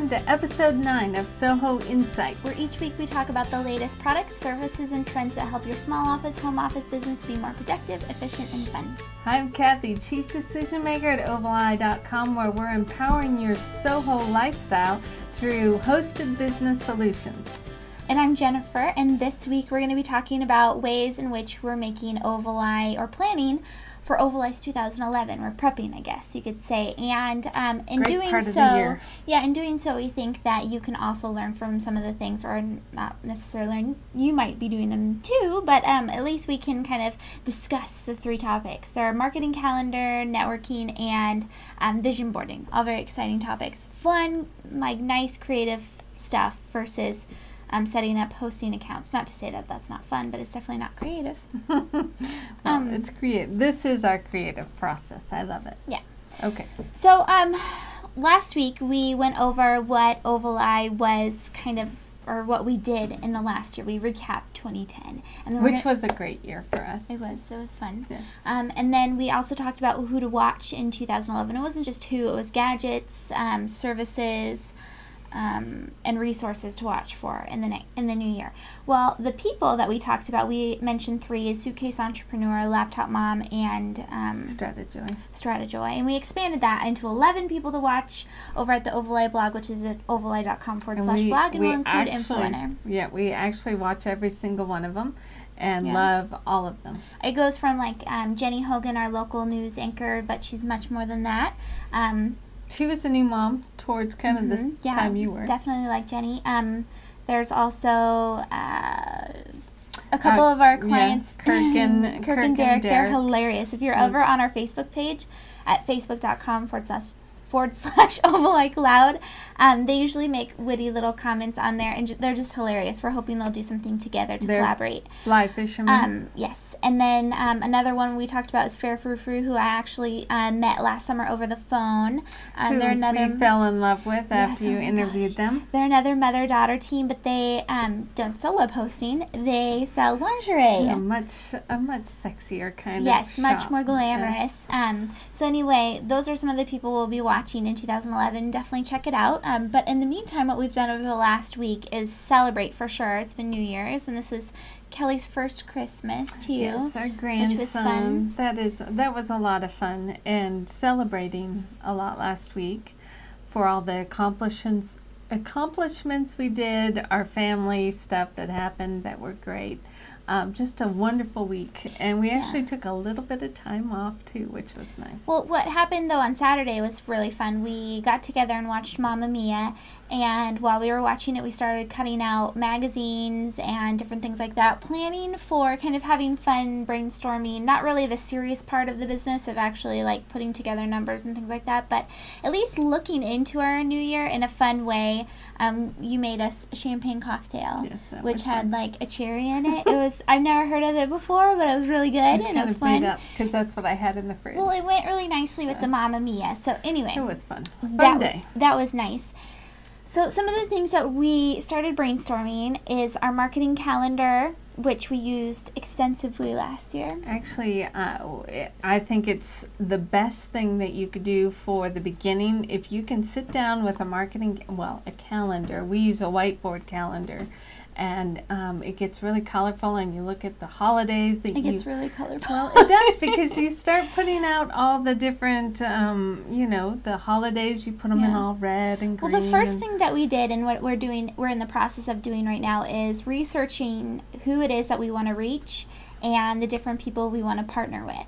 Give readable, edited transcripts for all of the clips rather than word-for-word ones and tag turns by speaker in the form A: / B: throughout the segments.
A: welcome to episode 9 of SOHO Insights.
B: Where each week we talk about the latest products, services, and trends that help your small office, home office business be more productive, efficient, and fun.
A: I'm Kathy, Chief Decision Maker at Ovaleye.com, where we're empowering your SOHO lifestyle through hosted business solutions.
B: And I'm Jennifer, and this week we're going to be talking about ways in which we're making Ovaleye or planning for Ovaleye's 2011. We're prepping, I guess you could say. And in doing so, in doing so, we think that you can also learn from some of the things, or not necessarily learn. You might be doing them too, but at least we can kind of discuss the 3 topics. There are marketing calendar, networking, and vision boarding. All very exciting topics. Fun, like nice, creative stuff versus setting up hosting accounts. Not to say that that's not fun, but it's definitely not creative.
A: It's creative. This is our creative process. I love it.
B: Yeah.
A: Okay.
B: So last week we went over what Ovaleye was or what we did in the last year. We recapped 2010.
A: Which was a great year for us.
B: It was fun.
A: Yes.
B: And then we also talked about who to watch in 2011. It wasn't just who, it was gadgets, services, and resources to watch for in the new year. Well, the people that we talked about, we mentioned 3: suitcase entrepreneur, laptop mom, and Stratajoy. And we expanded that into 11 people to watch over at the Ovaleye blog, which is at ovaleye.com/blog, and we'll include info in there.
A: Yeah, we actually watch every single one of them and love all of them.
B: It goes from like Jenny Hogan, our local news anchor, but she's much more than that.
A: She was a new mom towards kind of this time you were.
B: Definitely like Jenny. There's also a couple of our clients,
A: Kirk and Derek.
B: They're hilarious. If you're over on our Facebook page at facebook.com/Ovaleye Cloud, they usually make witty little comments on there, and they're just hilarious. We're hoping they'll do something together to collaborate.
A: Fly fishermen.
B: Yes. And then another one we talked about is Fair Frou Frou, who I actually met last summer over the phone.
A: Who we fell in love with after you interviewed them.
B: They're another mother-daughter team, but they don't sell web hosting. They sell lingerie.
A: A much sexier kind of
B: Yes, much
A: shop.
B: more glamorous. Yes. So anyway, those are some of the people we'll be watching in 2011. Definitely check it out. But in the meantime, what we've done over the last week is celebrate for sure. It's been New Year's, and this is Kelly's first Christmas too.
A: Yes, our grandson.
B: Which was fun.
A: That was a lot of fun, and celebrating a lot last week for all the accomplishments we did, our family stuff that happened that were great. Just a wonderful week, and we actually took a little bit of time off too, which was nice.
B: Well, what happened though on Saturday was really fun. We got together and watched Mamma Mia, and while we were watching it, we started cutting out magazines and different things like that, planning for kind of having fun brainstorming, not really the serious part of the business of actually like putting together numbers and things like that, but at least looking into our new year in a fun way. You made us a champagne cocktail, which had like a cherry in it. I've never heard of it before, but it was really good, and it was fun.
A: Because that's what I had in the fridge.
B: Well, it went really nicely with the Mamma Mia. So anyway,
A: it was fun.
B: That was nice. So some of the things that we started brainstorming is our marketing calendar, which we used extensively last year.
A: Actually, I think it's the best thing that you could do for the beginning. If you can sit down with a calendar. We use a whiteboard calendar. And it gets really colorful, and you look at the holidays that
B: it gets really colorful.
A: Well, it does, because you start putting out all the different, the holidays. You put them in all red and green.
B: Well, the first thing that we did, and what we're in the process of doing right now, is researching who it is that we want to reach and the different people we want to partner with.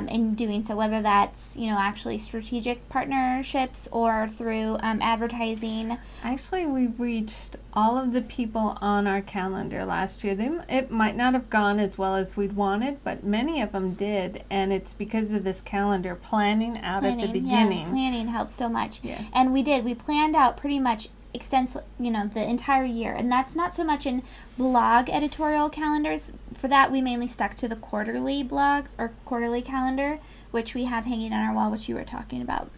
B: In doing so, whether that's actually strategic partnerships or through advertising.
A: Actually, we reached all of the people on our calendar last year. It might not have gone as well as we'd wanted, but many of them did, and it's because of this calendar planning at the beginning.
B: Yeah, planning helps so much.
A: Yes.
B: And we did. We planned out pretty much extensive, the entire year, and that's not so much in blog editorial calendars. For that, we mainly stuck to the quarterly blogs or quarterly calendar, which we have hanging on our wall, which you were talking about.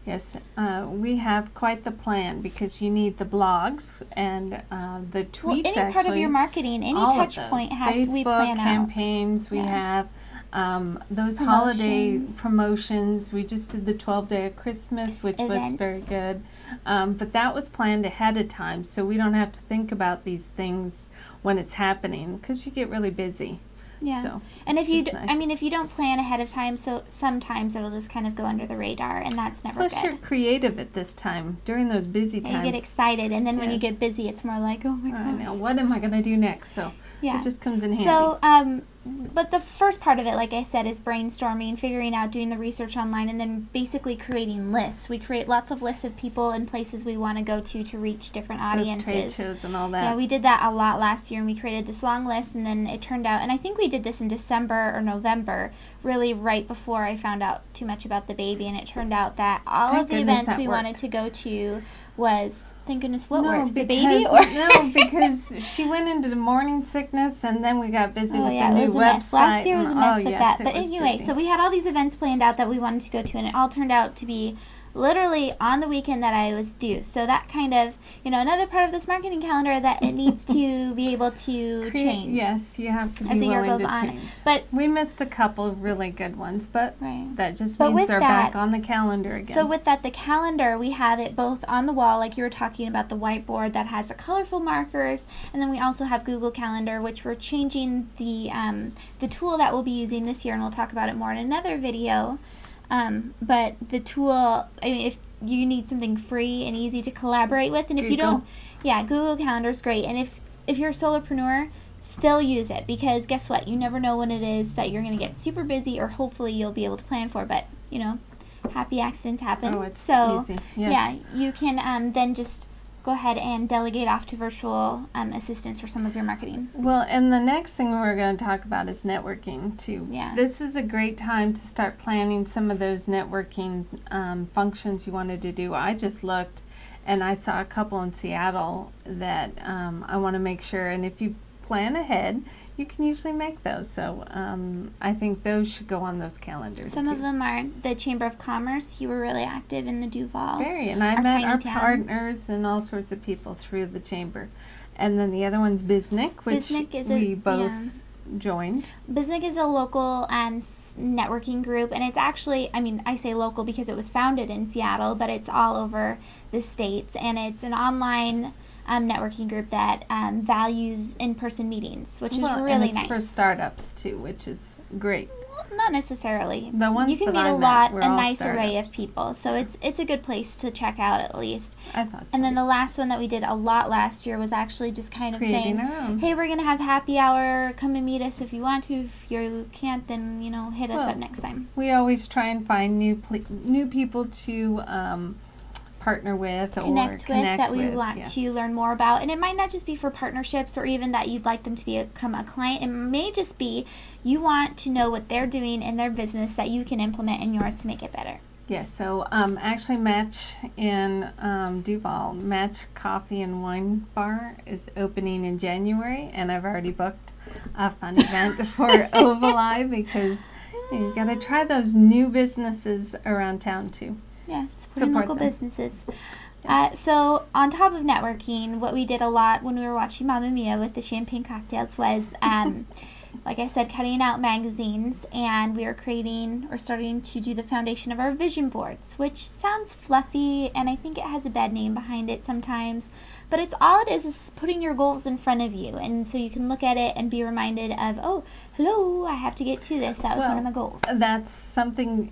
A: Yes, we have quite the plan, because you need the blogs and the tweets.
B: Well, any part of your marketing, any touch point has we plan out.
A: Facebook campaigns we have. those holiday promotions. We just did the 12-day of Christmas, which was very good. But that was planned ahead of time, so we don't have to think about these things when it's happening, because you get really busy.
B: Yeah.
A: So
B: and if you,
A: nice.
B: I mean, if you don't plan ahead of time, so sometimes it'll just kind of go under the radar, and that's never good.
A: Plus, you're creative at this time during those busy times.
B: You get excited, and then when you get busy, it's more like, oh my gosh.
A: I know. What am I going to do next? So it just comes in handy.
B: So, but the first part of it, like I said, is brainstorming, figuring out, doing the research online, and then basically creating lists. We create lots of lists of people and places we want to go to reach different audiences.
A: Those trade shows and all that.
B: Yeah, we did that a lot last year, and we created this long list, and then it turned out, and I think we did this in December or November, really right before I found out too much about the baby, and it turned out that all of the events we wanted to go to was, thank goodness, what worked? The baby?
A: No, because she went into the morning sickness, and then we got busy with the new website.
B: Last year was a mess with that. But anyway, so we had all these events planned out that we wanted to go to, and it all turned out to be literally on the weekend that I was due. So that kind of, another part of this marketing calendar that it needs to be able to change.
A: Yes, you have to be
B: as the year
A: willing
B: goes
A: to
B: on.
A: change.
B: But
A: we missed a couple of really good ones, but that just
B: but
A: means they're back on the calendar again.
B: So with that, the calendar, we have it both on the wall, like you were talking about, the whiteboard that has the colorful markers, and then we also have Google Calendar, which we're changing the tool that we'll be using this year, and we'll talk about it more in another video. But the tool, I mean, if you need something free and easy to collaborate with, and if you don't, Google Calendar is great. And if you're a solopreneur, still use it, because guess what? You never know when it is that you're going to get super busy, or hopefully you'll be able to plan for. But, happy accidents happen.
A: Oh, it's easy. Yes.
B: Yeah, you can then just go ahead and delegate off to virtual assistants for some of your marketing.
A: Well, and the next thing we're going to talk about is networking, too.
B: Yeah.
A: This is a great time to start planning some of those networking functions you wanted to do. I just looked, and I saw a couple in Seattle that I want to make sure, and if you plan ahead, you can usually make those. So I think those should go on those calendars.
B: Some of them are the Chamber of Commerce. You were really active in the Duval.
A: Very, and I met our partners and all sorts of people through the chamber. And then the other one's Biznick, which we both joined.
B: Biznick is a local networking group, and it's actually, I mean, I say local because it was founded in Seattle, but it's all over the states, and it's an online networking group that values in-person meetings, which is really nice.
A: For startups too, which is great.
B: Well, not necessarily.
A: The ones
B: you can meet a nice array of people, so it's a good place to check out at least.
A: I thought so.
B: And then the last one that we did a lot last year was actually just kind of saying, hey, we're gonna have happy hour. Come and meet us if you want to. If you can't, then hit us up next time.
A: We always try and find new people to partner with or connect with
B: that we want to learn more about. And it might not just be for partnerships or even that you'd like them to become a client. It may just be you want to know what they're doing in their business that you can implement in yours to make it better.
A: Yes, so actually Match in Duval, Match Coffee and Wine Bar is opening in January, and I've already booked a fun event for Ovaleye, because you got to try those new businesses around town too.
B: Yes, supporting local businesses. Yes. So on top of networking, what we did a lot when we were watching Mamma Mia with the champagne cocktails was, like I said, cutting out magazines, and we are starting to do the foundation of our vision boards, which sounds fluffy, and I think it has a bad name behind it sometimes, but it is putting your goals in front of you, and so you can look at it and be reminded of, oh, hello, I have to get to this. That was one of my goals.
A: That's something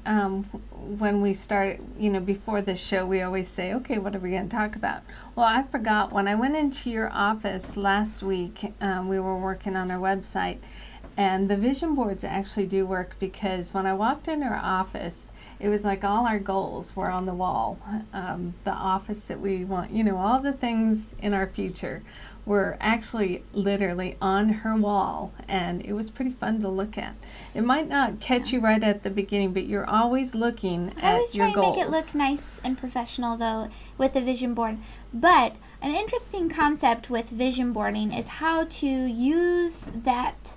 A: when we start, before the show, we always say, okay, what are we going to talk about? Well, I forgot, when I went into your office last week, we were working on our website, and the vision boards actually do work, because when I walked in our office, it was like all our goals were on the wall. The office that we want, all the things in our future were actually literally on her wall, and it was pretty fun to look at. It might not catch you right at the beginning, but you're always looking at your goals.
B: I always try and make it look nice and professional, though, with a vision board. But an interesting concept with vision boarding is how to use that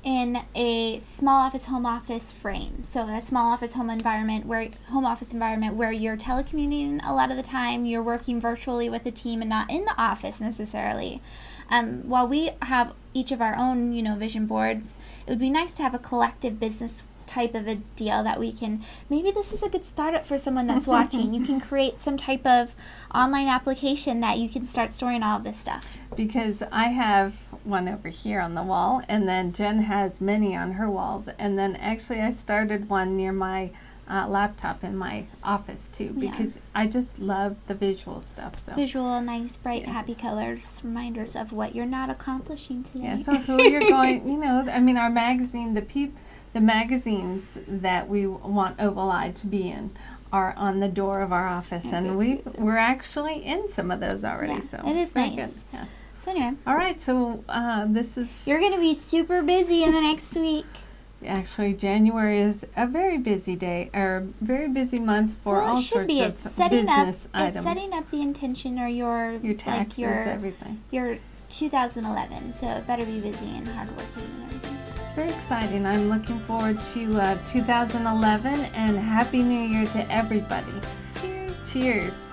B: in a small office, home office frame. So a small office, home office environment where you're telecommuting a lot of the time, you're working virtually with a team and not in the office necessarily. While we have each of our own, vision boards, it would be nice to have a collective business type of a deal that we can, maybe this is a good startup for someone that's watching. You can create some type of online application that you can start storing all of this stuff.
A: Because I have one over here on the wall, and then Jen has many on her walls, and then actually I started one near my laptop in my office too, because I just love the visual stuff. So
B: visual, nice, bright, happy colors, reminders of what you're not accomplishing today.
A: Yeah, so who you're going, you know, I mean, our magazine, the magazines that we want Ovaleye to be in are on the door of our office, and we're actually in some of those already. So
B: it is nice.
A: Good. Yeah.
B: So anyway.
A: All right, so this is...
B: You're going to be super busy in the next week.
A: Actually, January is a very busy very busy month for all sorts of business items.
B: It's setting up the intention, or your
A: taxes, everything.
B: Your 2011, so it better be busy and hardworking and everything.
A: It's very exciting. I'm looking forward to 2011, and Happy New Year to everybody.
B: Cheers.
A: Cheers.